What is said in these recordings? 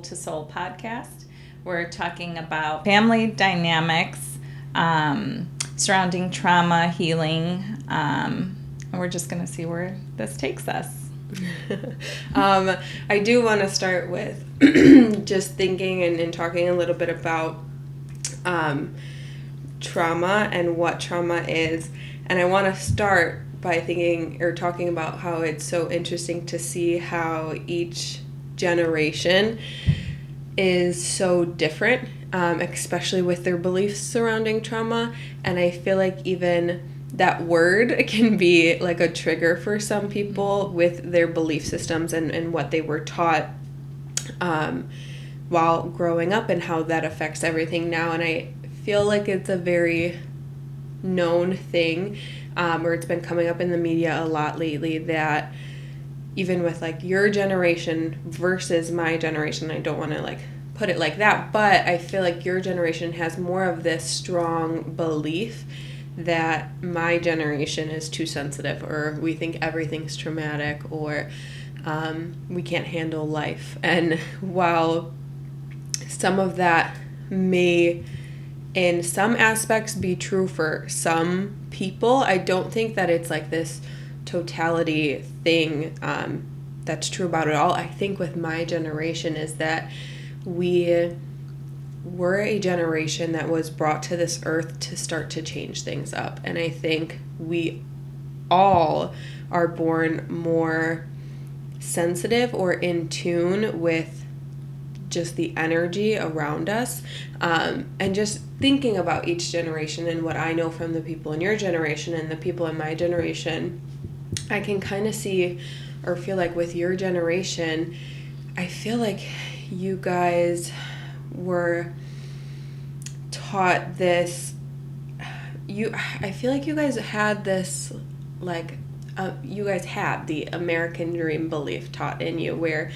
to Soul podcast. We're talking about family dynamics, surrounding trauma, healing, and we're just going to see where this takes us. I do want to start with just thinking and talking a little bit about trauma and what trauma is. And I want to start by thinking or talking about how it's so interesting to see how each generation is so different, especially with their beliefs surrounding trauma. And I feel like even that word can be like a trigger for some people with their belief systems and what they were taught while growing up and how that affects everything now. And I feel like it's a very known thing, or it's been coming up in the media a lot lately, that even with like your generation versus my generation, I don't want to like put it like that, but I feel like your generation has more of this strong belief that my generation is too sensitive, or we think everything's traumatic, or we can't handle life. And while some of that may in some aspects be true for some people, I don't think that it's like this totality thing that's true about it all. I think with my generation is that we were a generation that was brought to this earth to start to change things up. And I think we all are born more sensitive or in tune with just the energy around us. And just thinking about each generation and what I know from the people in your generation and the people in my generation, I can kind of see or feel like with your generation, I feel like you guys were taught this, I feel like you guys had this, like, you guys had the American dream belief taught in you, where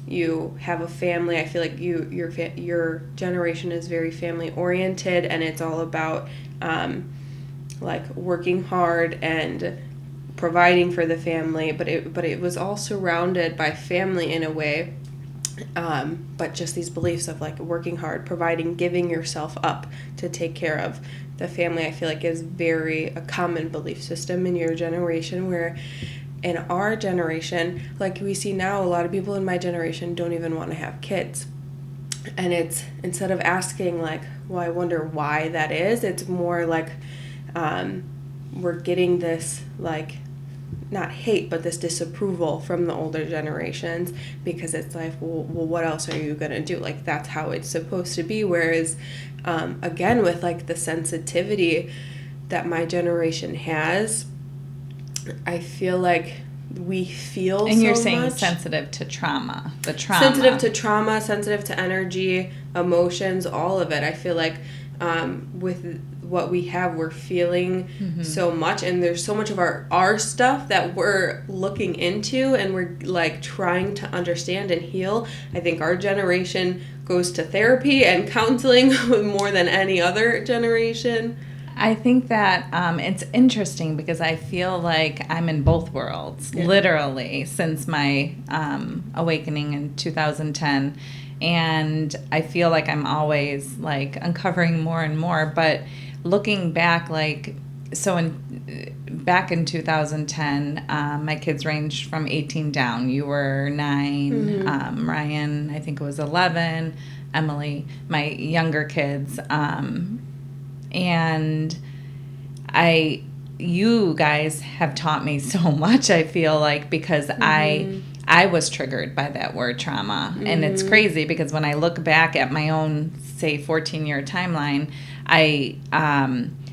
you have a family. I feel like your generation is very family oriented, and it's all about like working hard and providing for the family, but it was all surrounded by family in a way. But just these beliefs of like working hard, providing, giving yourself up to take care of the family, I feel like is a common belief system in your generation, where in our generation, like we see now, a lot of people in my generation don't even want to have kids. And it's, instead of asking like, well, I wonder why that is, it's more like we're getting this like, not hate, but this disapproval from the older generations, because it's like, well, what else are you going to do? Like, that's how it's supposed to be. Whereas, again, with like the sensitivity that my generation has, I feel like we feel and you're so saying much. sensitive to trauma, the trauma. Sensitive to trauma, sensitive to energy, emotions, all of it. I feel like with what we have, we're feeling so much, and there's so much of our stuff that we're looking into and we're like trying to understand and heal. I think our generation goes to therapy and counseling more than any other generation. I think that it's interesting because I feel like I'm in both worlds, literally, since my awakening in 2010. And I feel like I'm always like uncovering more and more. But looking back, like, so back in 2010, my kids ranged from 18 down. You were 9, Ryan, I think it was 11, Emily, my younger kids. And you guys have taught me so much, I feel like, because I was triggered by that word trauma. And it's crazy because when I look back at my own, say, 14-year timeline, I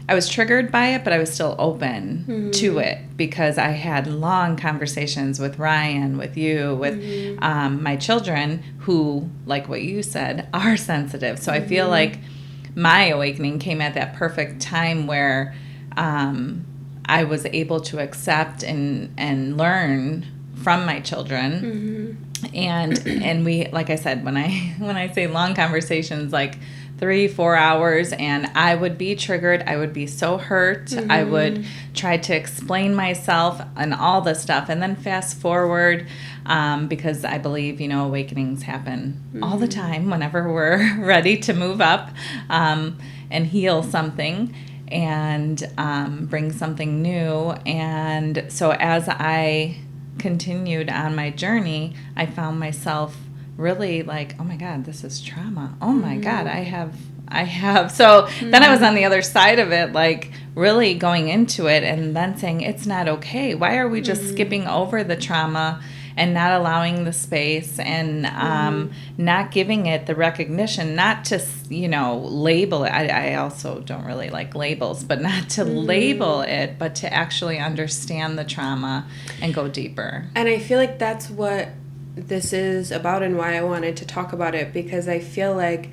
was triggered by it, but I was still open to it because I had long conversations with Ryan, with you, with my children who, like what you said, are sensitive. So I feel like my awakening came at that perfect time where I was able to accept and learn from my children. And we, like I said, when I say long conversations, like 3-4 hours, and I would be triggered. I would be so hurt. I would try to explain myself and all this stuff, and then fast forward, because I believe, awakenings happen all the time whenever we're ready to move up and heal something and bring something new. And so as I continued on my journey, I found myself really like, oh my God, this is trauma. Oh my God, I have. So then I was on the other side of it, like really going into it and then saying, it's not okay. Why are we just skipping over the trauma and not allowing the space and not giving it the recognition, not to, label it. I also don't really like labels, but not to label it, but to actually understand the trauma and go deeper. And I feel like that's what this is about and why I wanted to talk about it, because I feel like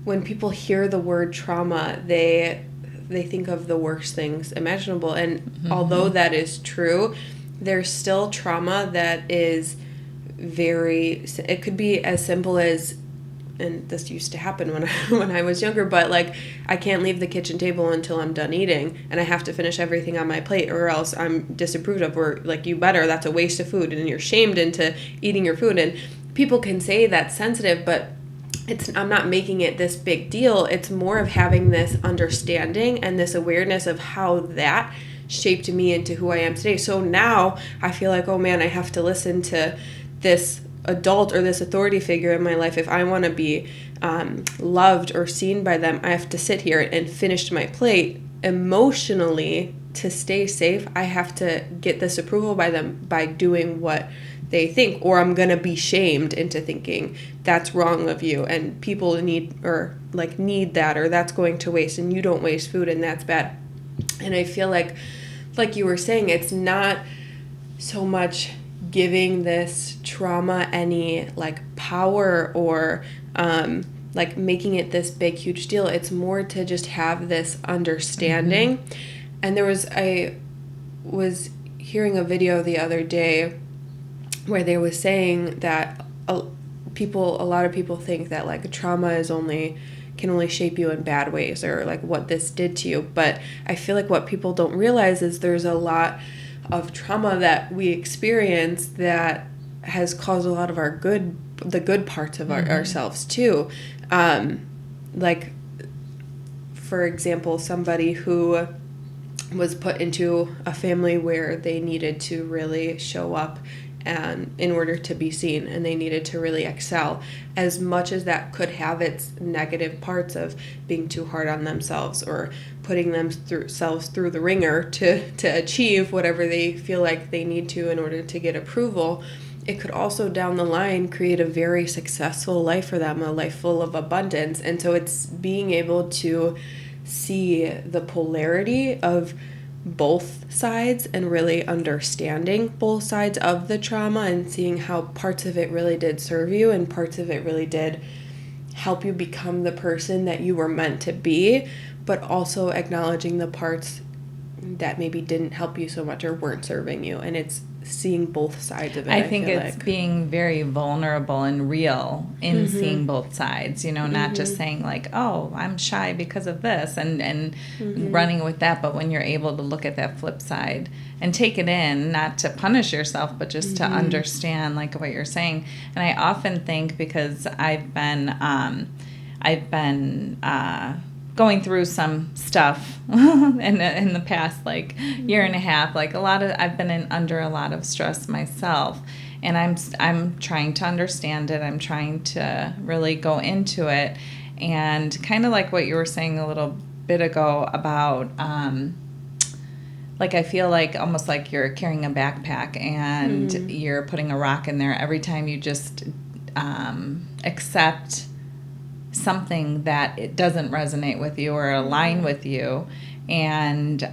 when people hear the word trauma, they think of the worst things imaginable. And although that is true, there's still trauma that is it could be as simple as, and this used to happen when I was younger, but like I can't leave the kitchen table until I'm done eating, and I have to finish everything on my plate or else I'm disapproved of, or like that's a waste of food, and you're shamed into eating your food. And people can say that's sensitive, but I'm not making it this big deal. It's more of having this understanding and this awareness of how that shaped me into who I am today. So now I feel like, oh man, I have to listen to this adult or this authority figure in my life. If I want to be loved or seen by them, I have to sit here and finish my plate. Emotionally, to stay safe, I have to get this approval by them by doing what they think, or I'm going to be shamed into thinking that's wrong of you, and people need that, or that's going to waste, and you don't waste food, and that's bad. And I feel like you were saying, it's not so much giving this trauma any like power or like making it this big huge deal. It's more to just have this understanding. And I was hearing a video the other day where they was saying that a lot of people think that like trauma can only shape you in bad ways, or like what this did to you. But I feel like what people don't realize is there's a lot of trauma that we experience that has caused a lot of the good parts of ourselves too. Like, for example, somebody who was put into a family where they needed to really show up and in order to be seen, and they needed to really excel, as much as that could have its negative parts of being too hard on themselves or putting themselves through the ringer to achieve whatever they feel like they need to in order to get approval. It could also down the line create a very successful life for them, a life full of abundance. And so it's being able to see the polarity of both sides and really understanding both sides of the trauma and seeing how parts of it really did serve you and parts of it really did help you become the person that you were meant to be, but also acknowledging the parts that maybe didn't help you so much or weren't serving you. And it's seeing both sides of it. I think it's like being very vulnerable and real in seeing both sides, not just saying like, oh, I'm shy because of this and running with that. But when you're able to look at that flip side and take it in, not to punish yourself, but just to understand like what you're saying. And I often think, because I've been going through some stuff in the past like year and a half, like I've been under a lot of stress myself, and I'm trying to understand it. I'm trying to really go into it, and kind of like what you were saying a little bit ago about like I feel like almost like you're carrying a backpack and you're putting a rock in there every time you just accept something that it doesn't resonate with you or align with you, and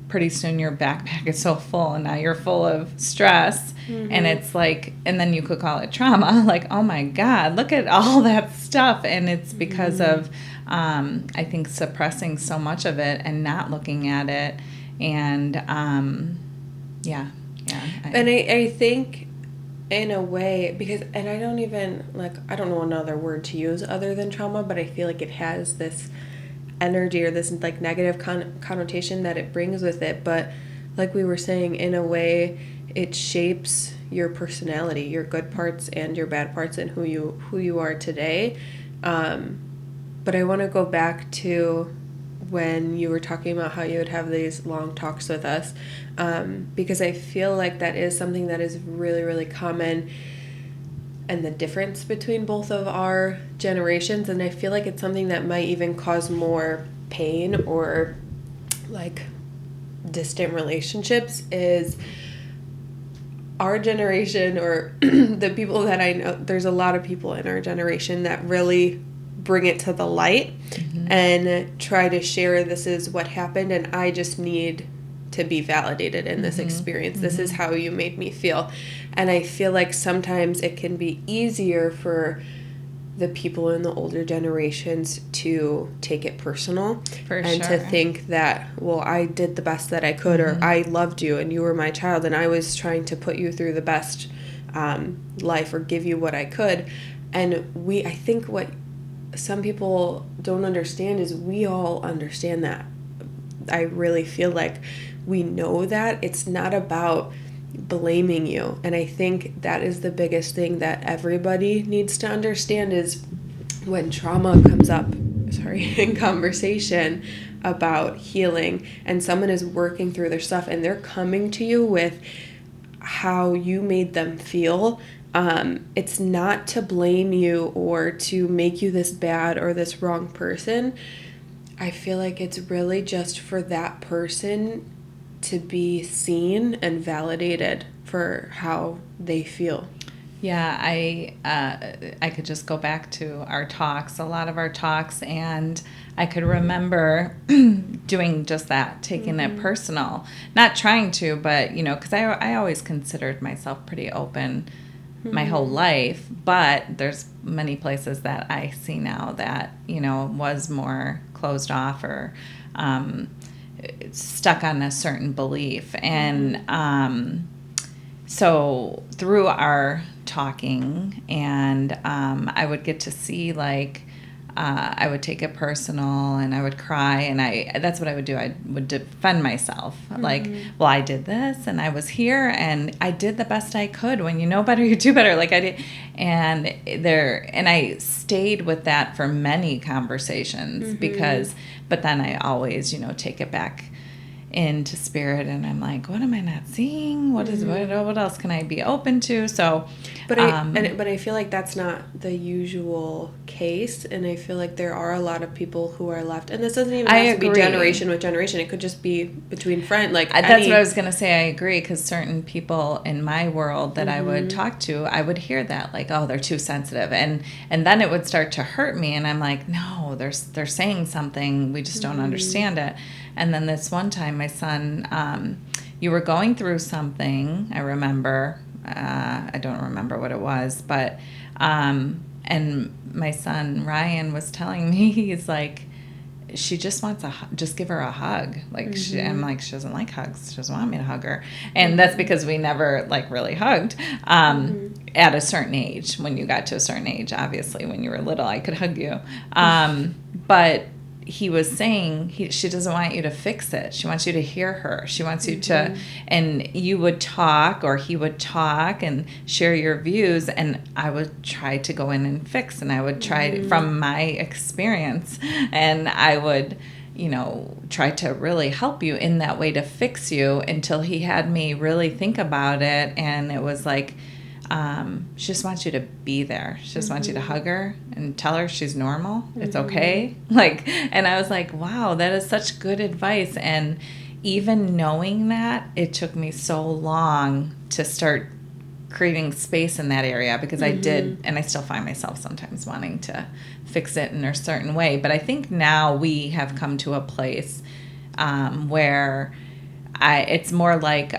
pretty soon your backpack is so full, and now you're full of stress, and it's like, and then you could call it trauma, like, oh my God, look at all that stuff. And it's because of I think suppressing so much of it and not looking at it. And and I think in a way, because, and I don't even, like, I don't know another word to use other than trauma, but I feel like it has this energy or this, like, negative connotation that it brings with it. But like we were saying, in a way, it shapes your personality, your good parts and your bad parts, and who you are today. But I want to go back to when you were talking about how you would have these long talks with us, because I feel like that is something that is really, really common, and the difference between both of our generations. And I feel like it's something that might even cause more pain or, like, distant relationships, is our generation, or the people that I know. There's a lot of people in our generation that really bring it to the light and try to share, this is what happened and I just need to be validated in this experience. This is how you made me feel. And I feel like sometimes it can be easier for the people in the older generations to take it personal and to think that, well, I did the best that I could, or I loved you and you were my child and I was trying to put you through the best life or give you what I could. And I think what some people don't understand is we all understand that. I really feel like we know that. It's not about blaming you. And I think that is the biggest thing that everybody needs to understand, is when trauma comes up, in conversation about healing, and someone is working through their stuff and they're coming to you with how you made them feel, it's not to blame you or to make you this bad or this wrong person. I feel like it's really just for that person to be seen and validated for how they feel. Yeah, I could just go back to our talks, a lot of our talks, and I could remember doing just that, taking it personal. Not trying to, but, because I always considered myself pretty open my whole life, but there's many places that I see now that, was more closed off or stuck on a certain belief. And so through our talking, and I would get to see, like, I would take it personal and I would cry, and that's what I would do. I would defend myself. Like, well, I did this and I was here and I did the best I could. When you know better, you do better. Like I did. And I stayed with that for many conversations but then I always, take it back into spirit, and I'm like, what am I not seeing? What else can I be open to? So, but I feel like that's not the usual case, and I feel like there are a lot of people who are left, and this doesn't even have to be generation with generation. It could just be between friends. Like that's what I was gonna say. I agree, because certain people in my world that I would talk to, I would hear that, like, oh, they're too sensitive, and then it would start to hurt me, and I'm like, no, they're saying something, we just don't understand it. And then this one time, my son, you were going through something, I remember. I don't remember what it was, but, and my son, Ryan, was telling me, he's like, she just wants just give her a hug. Like, I'm like, she doesn't like hugs. She doesn't want me to hug her. And that's because we never, like, really hugged, at a certain age. When you got to a certain age, obviously, when you were little, I could hug you. But he was saying she doesn't want you to fix it. She wants you to hear her. She wants you to, and you would talk, or he would talk and share your views, and I would try to go in and fix, and I would try from my experience, and I would, try to really help you in that way to fix you, until he had me really think about it, and it was like, she just wants you to be there. She just wants you to hug her and tell her she's normal. It's okay. Like, and I was like, wow, that is such good advice. And even knowing that, it took me so long to start creating space in that area, because I did, and I still find myself sometimes wanting to fix it in a certain way. But I think now we have come to a place where it's more like,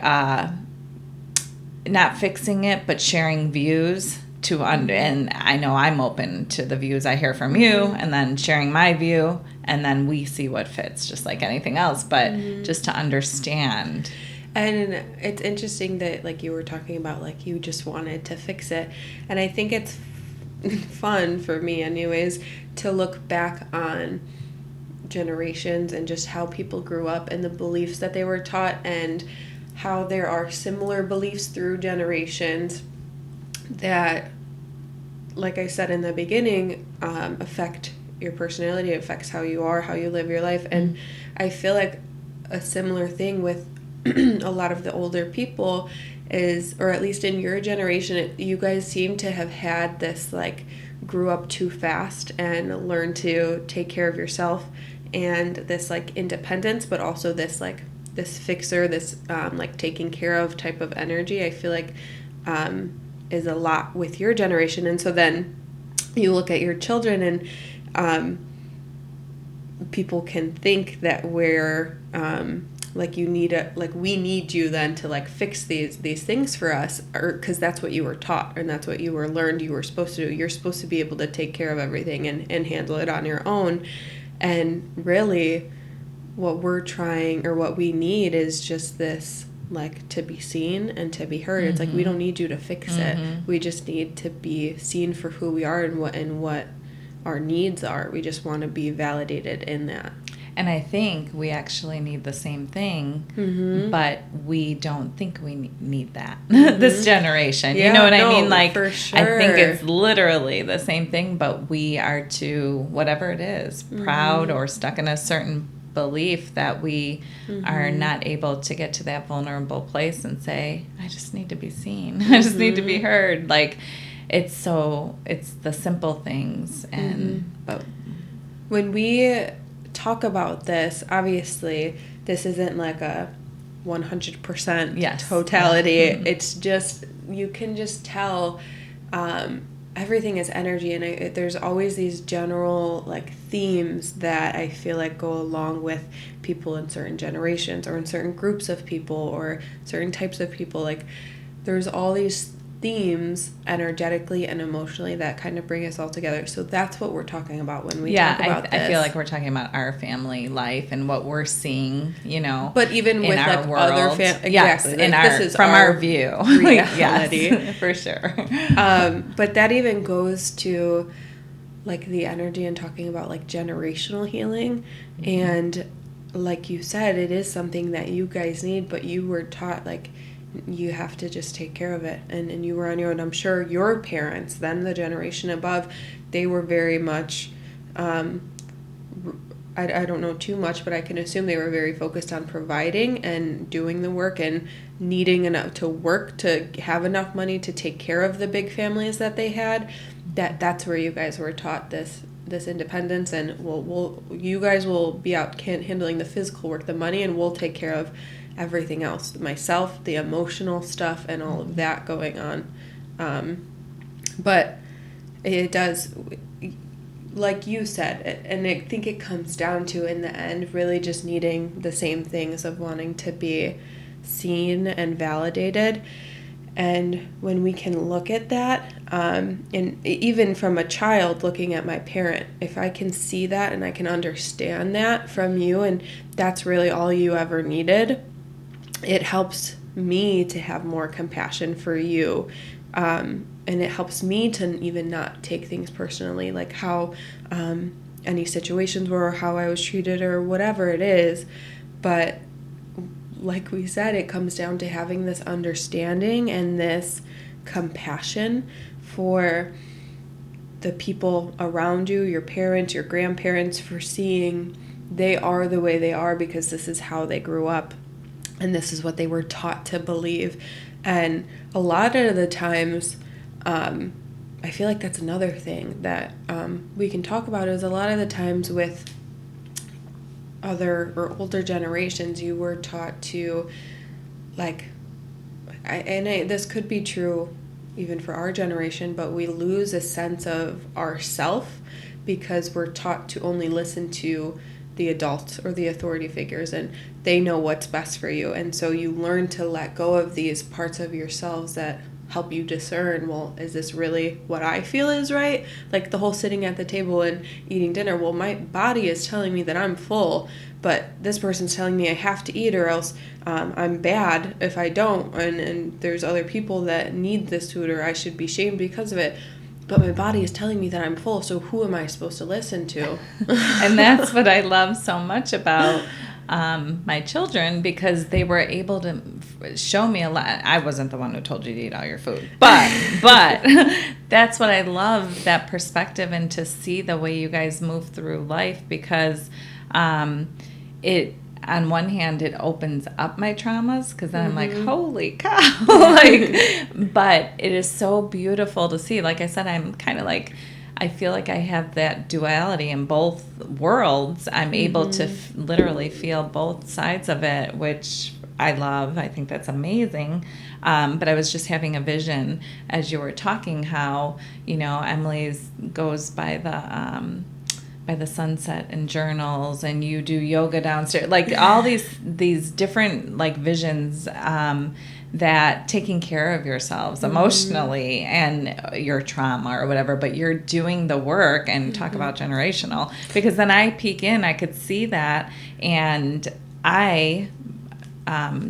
not fixing it, but sharing views and I know I'm open to the views I hear from you, and then sharing my view, and then we see what fits, just like anything else, but just to understand. And it's interesting that, like, you were talking about, like, you just wanted to fix it. And I think it's fun for me anyways to look back on generations and just how people grew up and the beliefs that they were taught, and how there are similar beliefs through generations that, like I said in the beginning, affect your personality, it affects how you are, how you live your life. And I feel like a similar thing with a lot of the older people is, or at least in your generation, you guys seem to have had this, like, grew up too fast and learned to take care of yourself, and this, like, independence, but also this, like, this fixer, this like, taking care of type of energy, I feel like is a lot with your generation. And so then you look at your children, and people can think that we're like, you need we need you then to, like, fix these things for us, or because that's what you were taught and that's what you were learned you were supposed to do. You're supposed to be able to take care of everything and handle it on your own. And really what we're trying, or what we need, is just this, like, to be seen and to be heard. It's like, we don't need you to fix it. We just need to be seen for who we are and what our needs are. We just want to be validated in that. And I think we actually need the same thing, but we don't think we need that this generation. Yeah, you know what I no, mean? Like, for sure. I think it's literally the same thing, but we are too, whatever it is, proud or stuck in a certain belief that we are not able to get to that vulnerable place and say, I just need to be seen. I just need to be heard. Like, it's the simple things. And, but when we talk about this, obviously this isn't like a 100% totality. It's just, you can just tell everything is energy, and there's always these general, like, themes that I feel like go along with people in certain generations or in certain groups of people or certain types of people. Like, there's all these themes energetically and emotionally that kind of bring us all together. So that's what we're talking about when we talk about this. I feel like we're talking about our family life and what we're seeing, you know. But even with, like, world, other exactly. Yes, this is from our view. Reality. Yes, for sure. But that even goes to, like, the energy and talking about, like, generational healing. And like you said, it is something that you guys need, but you were taught, like, you have to just take care of it, and you were on your own. I'm sure your parents, then the generation above, they were very much I don't know too much, but I can assume they were very focused on providing and doing the work and needing enough to work to have enough money to take care of the big families that they had. That's where you guys were taught this independence, and you guys will be out handling the physical work, the money, and we'll take care of everything else, myself, the emotional stuff, and all of that going on. But it does, like you said, and I think it comes down to, in the end, really just needing the same things of wanting to be seen and validated. And when we can look at that, and even from a child looking at my parent, if I can see that and I can understand that from you, and that's really all you ever needed, it helps me to have more compassion for you. And it helps me to even not take things personally, like how any situations were, or how I was treated, or whatever it is. But like we said, it comes down to having this understanding and this compassion for the people around you, your parents, your grandparents, for seeing they are the way they are because this is how they grew up and this is what they were taught to believe. And a lot of the times, I feel like that's another thing that we can talk about, is a lot of the times with other or older generations, you were taught to, like, this could be true even for our generation, but we lose a sense of ourself because we're taught to only listen to the adults or the authority figures, and they know what's best for you. And so you learn to let go of these parts of yourselves that help you discern, well, is this really what I feel is right? Like the whole sitting at the table and eating dinner, well, my body is telling me that I'm full, but this person's telling me I have to eat or else I'm bad if I don't, and there's other people that need this food or I should be shamed because of it. But my body is telling me that I'm full, so who am I supposed to listen to? And that's what I love so much about my children, because they were able to show me a lot. I wasn't the one who told you to eat all your food, but that's what I love, that perspective, and to see the way you guys move through life, because it, on one hand, it opens up my traumas, because then I'm like, holy cow, like, but it is so beautiful to see. Like I said, I'm kind of like, I feel like I have that duality in both worlds. I'm able to literally feel both sides of it, which I love. I think that's amazing. But I was just having a vision as you were talking how, Emily's goes by the sunset and journals, and you do yoga downstairs, like all these different like visions, that taking care of yourselves emotionally and your trauma or whatever, but you're doing the work, and talk about generational, because then I peek in, I could see that, and I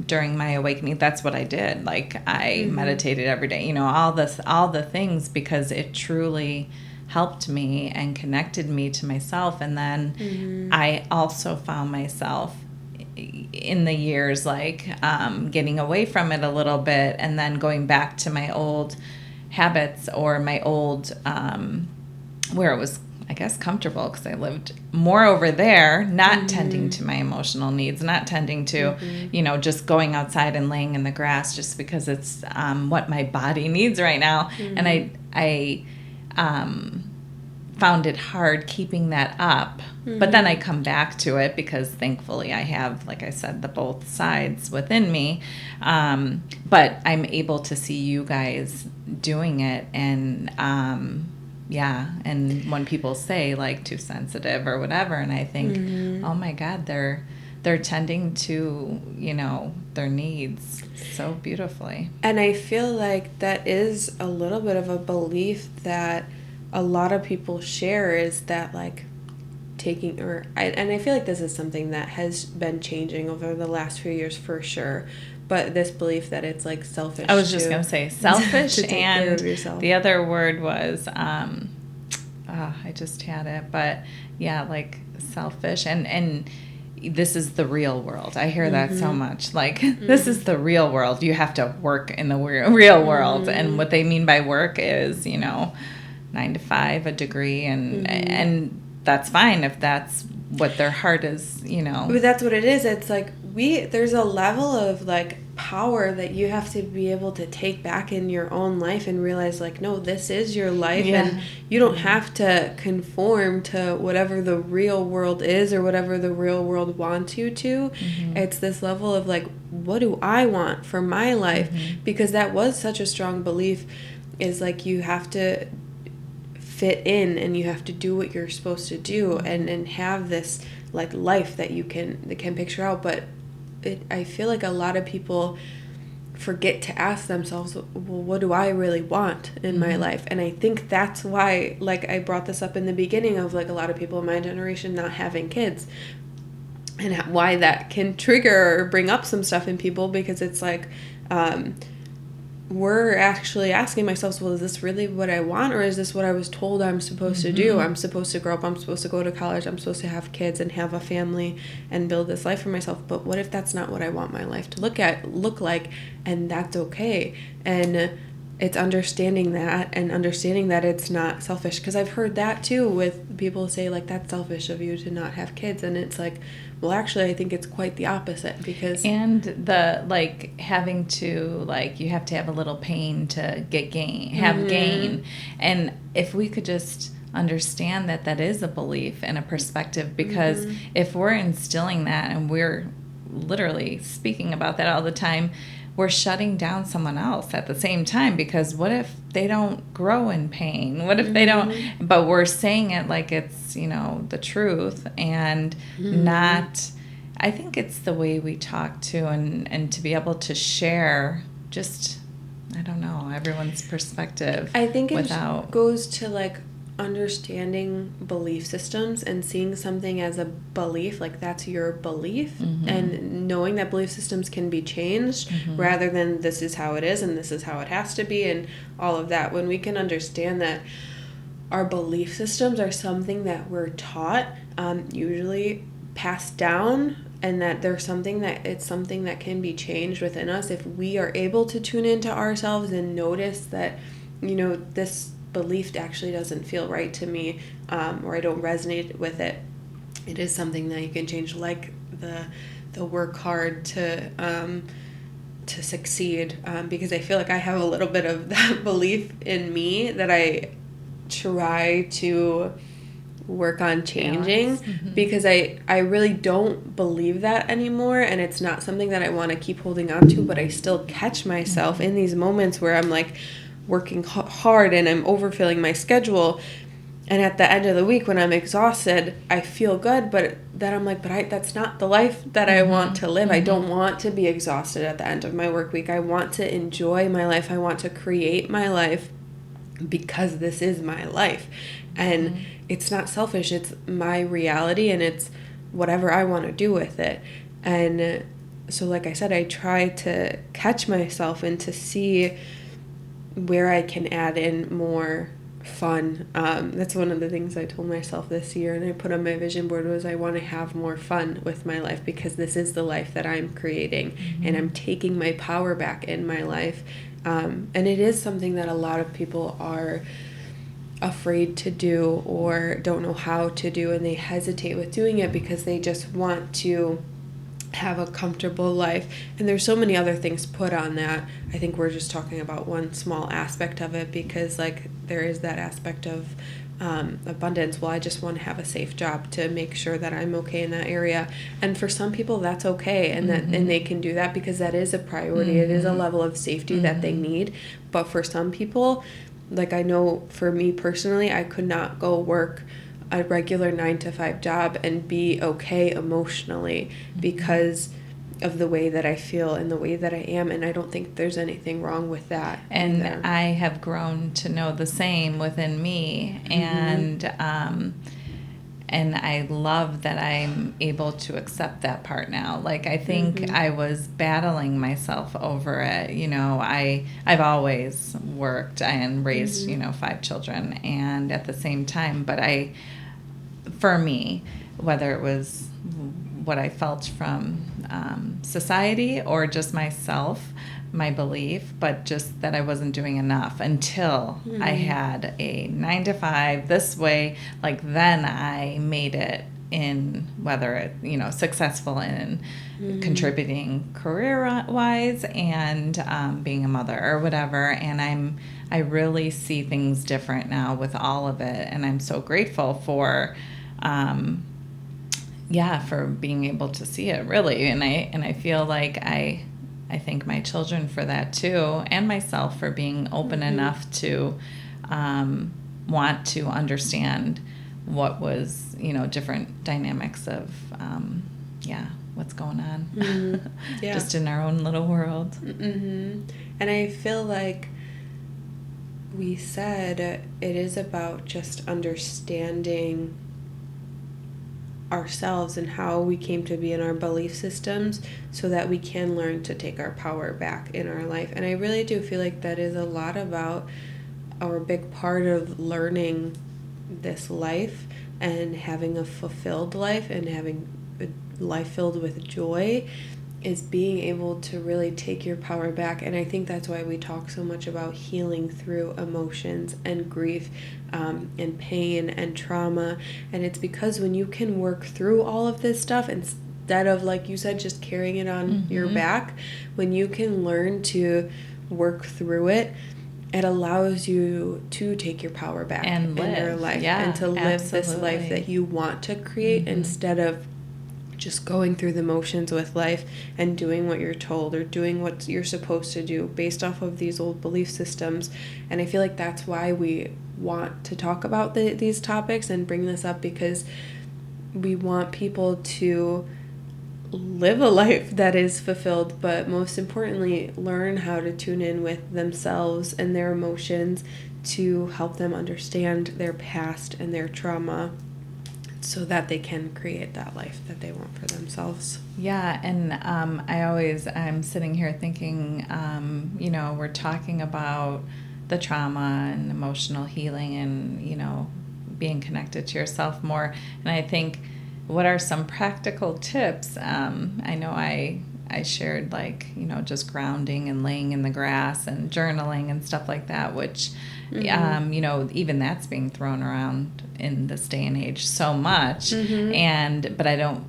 during my awakening, that's what I did. Like I meditated every day, all the things, because it truly helped me and connected me to myself. And then I also found myself in the years like getting away from it a little bit, and then going back to my old habits, or my old where it was, I guess, comfortable, because I lived more over there, not tending to my emotional needs, not tending to, just going outside and laying in the grass just because it's what my body needs right now. And I found it hard keeping that up. But then I come back to it, because thankfully I have, like I said, the both sides within me. But I'm able to see you guys doing it, and and when people say like too sensitive or whatever, and I think, oh my God, they're tending to, their needs so beautifully. And I feel like that is a little bit of a belief that a lot of people share, is that like taking, and I feel like this is something that has been changing over the last few years for sure, but this belief that it's like selfish. I was just going to say selfish, to take and care of yourself. The other word was, I just had it, but yeah, like selfish, and this is the real world. I hear that so much. Like, this is the real world. You have to work in the real world. And what they mean by work is, 9 to 5, a degree, and that's fine if that's what their heart is, But that's what it is. It's like there's a level of like power that you have to be able to take back in your own life and realize like, no, this is your life, and you don't have to conform to whatever the real world is or whatever the real world wants you to. It's this level of like, what do I want for my life? Because that was such a strong belief, is like you have to fit in and you have to do what you're supposed to do and have this like life that you can picture out. But I feel like a lot of people forget to ask themselves, well, what do I really want in my life? And I think that's why, like I brought this up in the beginning of like a lot of people in my generation not having kids, and why that can trigger or bring up some stuff in people, because it's like we're actually asking ourselves, well, is this really what I want, or is this what I was told I'm supposed to do? I'm supposed to grow up, I'm supposed to go to college, I'm supposed to have kids and have a family and build this life for myself. But what if that's not what I want my life to look like, and that's okay? And it's understanding that, and understanding that it's not selfish, because I've heard that too with people say like, that's selfish of you to not have kids, and it's like, well, actually, I think it's quite the opposite, because... And the, like, having to, like, you have to have a little pain to get gain. And if we could just understand that that is a belief and a perspective, because if we're instilling that and we're literally speaking about that all the time, we're shutting down someone else at the same time, because what if they don't grow in pain? What if they don't? But we're saying it like it's, the truth, and not, I think it's the way we talk to, and to be able to share just I don't know, everyone's perspective. I think it goes to like understanding belief systems and seeing something as a belief, like that's your belief, and knowing that belief systems can be changed rather than this is how it is and this is how it has to be and all of that. When we can understand that our belief systems are something that we're taught, usually passed down, and that there's something that can be changed within us if we are able to tune into ourselves and notice that, this belief actually doesn't feel right to me, or I don't resonate with it. It is something that you can change, like the work hard to succeed, because I feel like I have a little bit of that belief in me that I try to work on changing, because I really don't believe that anymore, and it's not something that I want to keep holding on to, but I still catch myself in these moments where I'm like working hard and I'm overfilling my schedule, and at the end of the week when I'm exhausted I feel good, but then I'm like, that's not the life that I want to live. I don't want to be exhausted at the end of my work week. I want to enjoy my life. I want to create my life because this is my life, and it's not selfish, it's my reality, and it's whatever I want to do with it. And so like I said, I try to catch myself and to see where I can add in more fun. That's one of the things I told myself this year, and I put on my vision board, was I want to have more fun with my life, because this is the life that I'm creating, and I'm taking my power back in my life. And it is something that a lot of people are afraid to do or don't know how to do, and they hesitate with doing it because they just want to have a comfortable life. And there's so many other things put on that. I think we're just talking about one small aspect of it, because like there is that aspect of abundance. Well, I just want to have a safe job to make sure that I'm okay in that area. And for some people that's okay, and that and they can do that because that is a priority. It is a level of safety that they need. But for some people, like I know for me personally, I could not go work a regular 9-to-5 job and be okay emotionally because of the way that I feel and the way that I am. And I don't think there's anything wrong with that. And either. I have grown to know the same within me. And I love that I'm able to accept that part now. Like, I think I was battling myself over it. I've always worked and raised, 5 children, and at the same time, but for me, whether it was what I felt from society or just myself, my belief, but just that I wasn't doing enough until I had a 9-to-5 this way. Like then I made it in, whether it, successful in contributing career-wise and being a mother or whatever. And I really see things different now with all of it. And I'm so grateful for for being able to see it, really. And I feel like I thank my children for that too, and myself for being open enough to want to understand what was, different dynamics of what's going on just in our own little world. And I feel like we said it is about just understanding ourselves and how we came to be in our belief systems, so that we can learn to take our power back in our life. And I really do feel like that is a lot about, or a big part of learning this life and having a fulfilled life and having a life filled with joy, is being able to really take your power back. And I think that's why we talk so much about healing through emotions and grief and pain and trauma. And it's because when you can work through all of this stuff instead of, like you said, just carrying it on your back, when you can learn to work through it, it allows you to take your power back and in your life, and to live this life that you want to create, instead of just going through the motions with life and doing what you're told or doing what you're supposed to do based off of these old belief systems. And I feel like that's why we want to talk about these topics and bring this up, because we want people to live a life that is fulfilled, but most importantly, learn how to tune in with themselves and their emotions to help them understand their past and their trauma so that they can create that life that they want for themselves. Yeah, and I'm sitting here thinking, we're talking about the trauma and emotional healing and, being connected to yourself more. And I think, what are some practical tips? I know I shared just grounding and laying in the grass and journaling and stuff like that, which, even that's being thrown around in this day and age so much. But I don't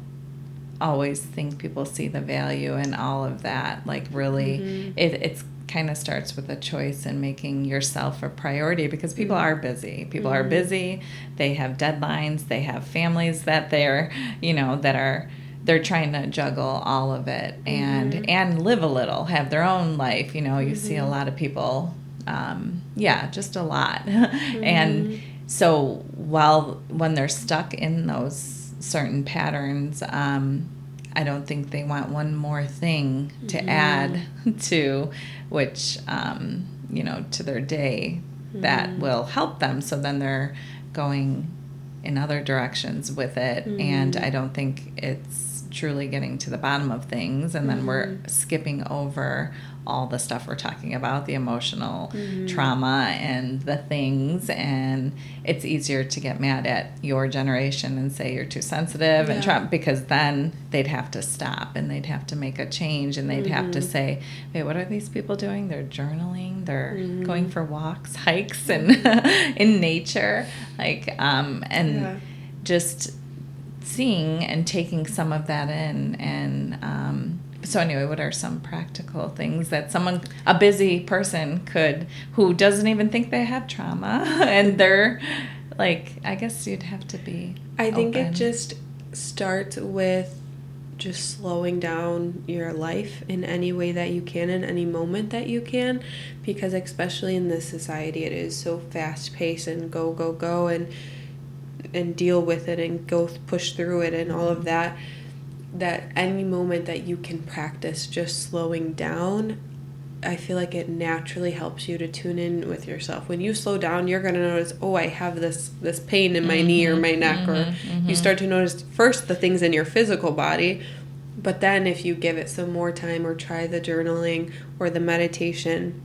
always think people see the value in all of that. Like, really, it's kind of starts with a choice and making yourself a priority, because people are busy. People are busy. They have deadlines. They have families that they're trying to juggle all of it and live a little, have their own life. You see a lot of people, just a lot. And so when they're stuck in those certain patterns, I don't think they want one more thing to add to which, to their day that will help them. So then they're going in other directions with it. And I don't think it's truly getting to the bottom of things. And then we're skipping over all the stuff we're talking about, the emotional trauma and the things. And it's easier to get mad at your generation and say you're too sensitive and because then they'd have to stop and they'd have to make a change, and they'd have to say, wait, what are these people doing? They're journaling, they're going for walks, hikes, and in nature, just seeing and taking some of that in. And so anyway, what are some practical things that a busy person who doesn't even think they have trauma, and they're I guess you'd have to be I think open. it just starts with just slowing down your life in any way that you can, in any moment that you can, because especially in this society, it is so fast-paced and go, and deal with it and push through it and all of that any moment that you can practice just slowing down, I feel like it naturally helps you to tune in with yourself. When you slow down, you're going to notice, I have this pain in my knee or my neck, or you start to notice first the things in your physical body, but then if you give it some more time or try the journaling or the meditation,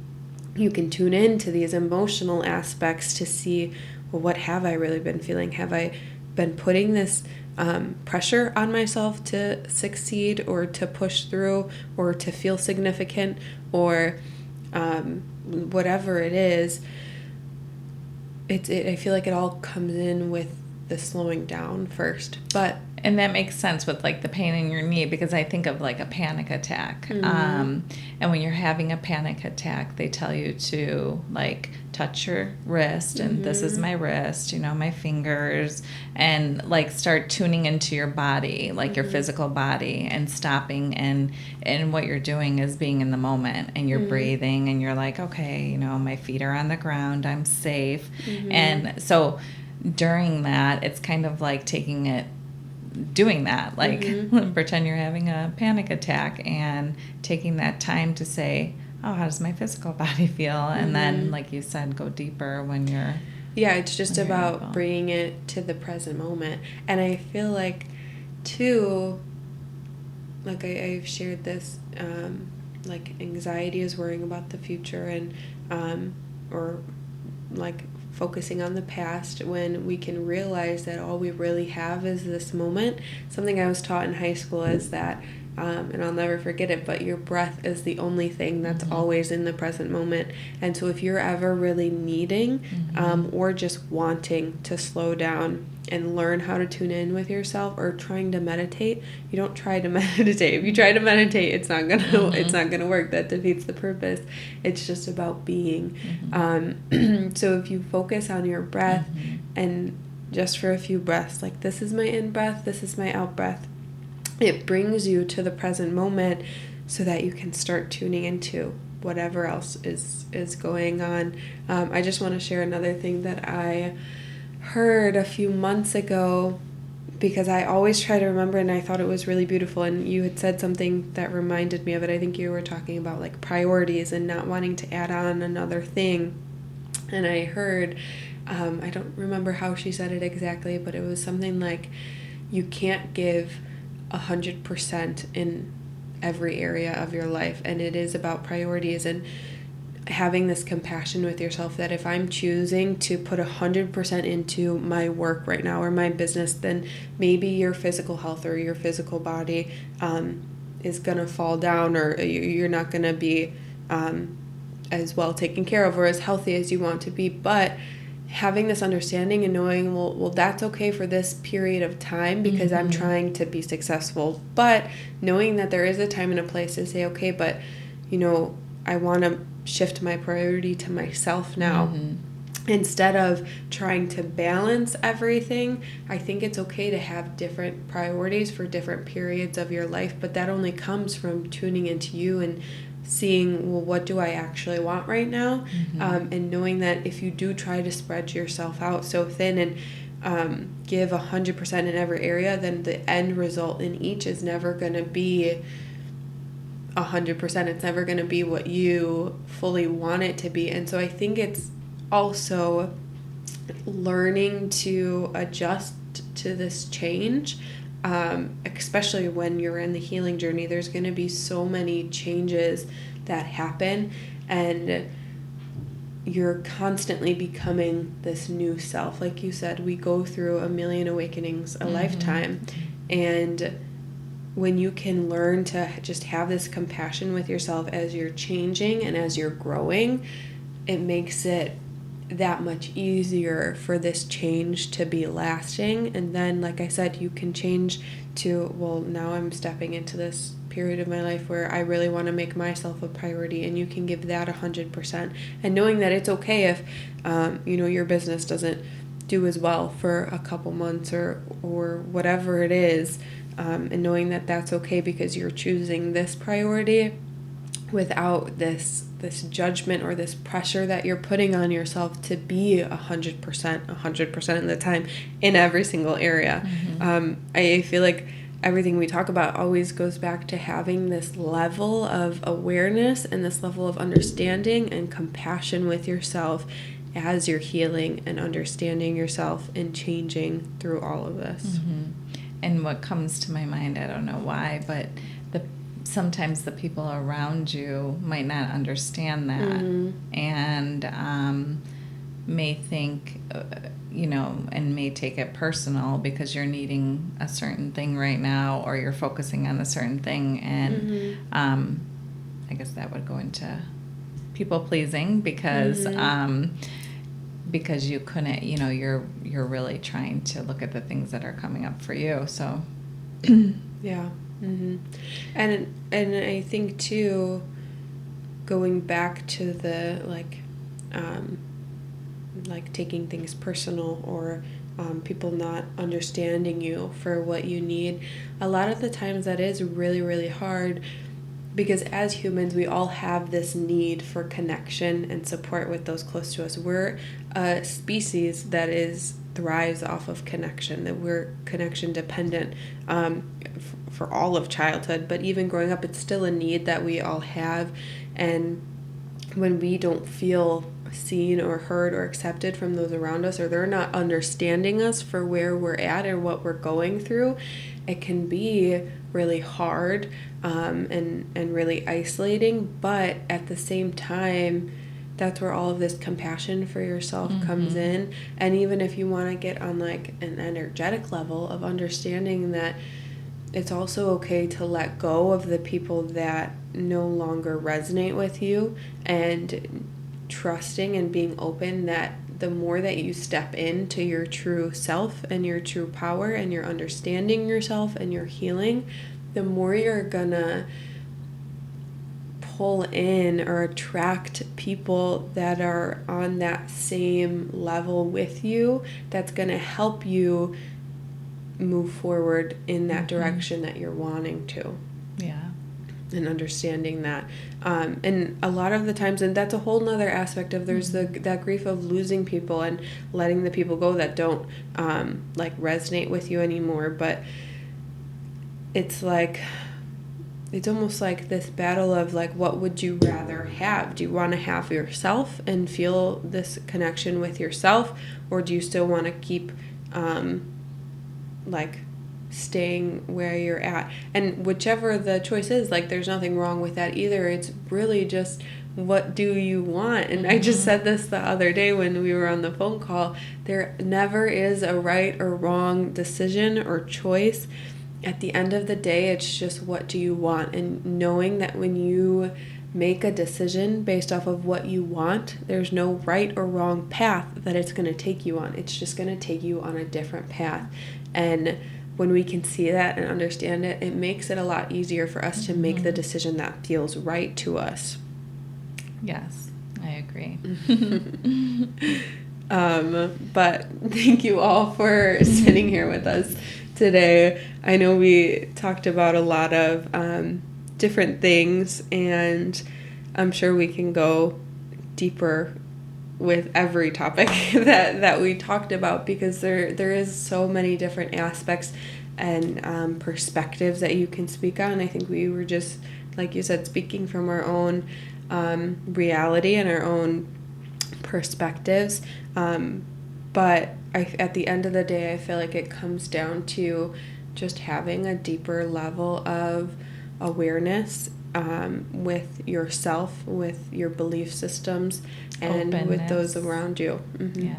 you can tune in to these emotional aspects to see, what have I really been feeling? Have I been putting this pressure on myself to succeed or to push through or to feel significant or whatever it is? I feel like it all comes in with the slowing down first. And that makes sense with the pain in your knee, because I think of a panic attack. And when you're having a panic attack, they tell you to touch your wrist, and this is my wrist, my fingers, and start tuning into your body, your physical body, and stopping, and what you're doing is being in the moment, and you're breathing, and you're okay, my feet are on the ground, I'm safe. And so during that, it's kind of doing that, pretend you're having a panic attack and taking that time to say, how does my physical body feel? And then, like you said, go deeper when you're... Yeah, it's just about bringing it to the present moment. And I feel too, I've shared this, anxiety is worrying about the future and, or focusing on the past, when we can realize that all we really have is this moment. Something I was taught in high school is that, and I'll never forget it, but your breath is the only thing that's always in the present moment. And so if you're ever really needing or just wanting to slow down and learn how to tune in with yourself, or trying to meditate, you don't try to meditate. If you try to meditate, it's not gonna work. That defeats the purpose. It's just about being. So if you focus on your breath, and just for a few breaths, this is my in breath, this is my out breath, it brings you to the present moment so that you can start tuning into whatever else is going on. I just want to share another thing that I heard a few months ago because I always try to remember, and I thought it was really beautiful, and you had said something that reminded me of it. I think you were talking about like priorities and not wanting to add on another thing. And I heard, I don't remember how she said it exactly, but it was something like, you can't give 100% in every area of your life, and it is about priorities and having this compassion with yourself that if I'm choosing to put 100% into my work right now or my business, then maybe your physical health or your physical body is going to fall down, or you're not going to be as well taken care of or as healthy as you want to be. But having this understanding and knowing, well, that's okay for this period of time because I'm trying to be successful. But knowing that there is a time and a place to say, okay, but, I want to shift my priority to myself now. Instead of trying to balance everything, I think it's okay to have different priorities for different periods of your life, but that only comes from tuning into you and seeing, well, what do I actually want right now? And knowing that if you do try to spread yourself out so thin and give 100% in every area, then the end result in each is never going to be 100%. It's never going to be what you fully want it to be. And so I think it's also learning to adjust to this change, especially when you're in the healing journey. There's going to be so many changes that happen, and you're constantly becoming this new self. Like you said, we go through a million awakenings a lifetime, and when you can learn to just have this compassion with yourself as you're changing and as you're growing, it makes it that much easier for this change to be lasting. And then, like I said, you can change to, well, now I'm stepping into this period of my life where I really want to make myself a priority, and you can give that 100%. And knowing that it's okay if, your business doesn't do as well for a couple months or whatever it is, and knowing that that's okay because you're choosing this priority without this judgment or this pressure that you're putting on yourself to be 100% of the time in every single area. I feel like everything we talk about always goes back to having this level of awareness and this level of understanding and compassion with yourself as you're healing and understanding yourself and changing through all of this. And what comes to my mind, I don't know why, but sometimes the people around you might not understand that and may think, and may take it personal because you're needing a certain thing right now or you're focusing on a certain thing. And I guess that would go into people pleasing because you couldn't, you're really trying to look at the things that are coming up for you. So, yeah. And I think too, going back to the like taking things personal or people not understanding you for what you need, a lot of the times that is really, really hard. Because as humans, we all have this need for connection and support with those close to us. We're a species that thrives off of connection, that we're connection dependent for all of childhood. But even growing up, it's still a need that we all have. And when we don't feel seen or heard or accepted from those around us, or they're not understanding us for where we're at or what we're going through, it can be really hard and really isolating. But at the same time, that's where all of this compassion for yourself comes in. And even if you want to get on like an energetic level of understanding that it's also okay to let go of the people that no longer resonate with you, and trusting and being open that the more that you step into your true self and your true power and you're understanding yourself and you're healing, the more you're gonna pull in or attract people that are on that same level with you, that's gonna help you move forward in that direction that you're wanting to. Yeah. and understanding that. And a lot of the times, and that's a whole nother aspect of there's that grief of losing people and letting the people go that don't like resonate with you anymore. But it's like, it's almost like this battle of like, what would you rather have? Do you want to have yourself and feel this connection with yourself, or do you still want to keep like staying where you're at? And whichever the choice is, like, there's nothing wrong with that either. It's really just, what do you want? And I just said this the other day when we were on the phone call. There never is a right or wrong decision or choice. At the end of the day, it's just, what do you want? And knowing that when you make a decision based off of what you want, there's no right or wrong path that it's going to take you on. It's just going to take you on a different path. And when we can see that and understand it, it makes it a lot easier for us to make the decision that feels right to us. Yes, I agree. But thank you all for sitting here with us today. I know we talked about a lot of different things, and I'm sure we can go deeper with every topic that we talked about, because there is so many different aspects and perspectives that you can speak on. I think we were just, like you said, speaking from our own reality and our own perspectives. But at the end of the day, I feel like it comes down to just having a deeper level of awareness with yourself, with your belief systems, and with those around you. Yeah.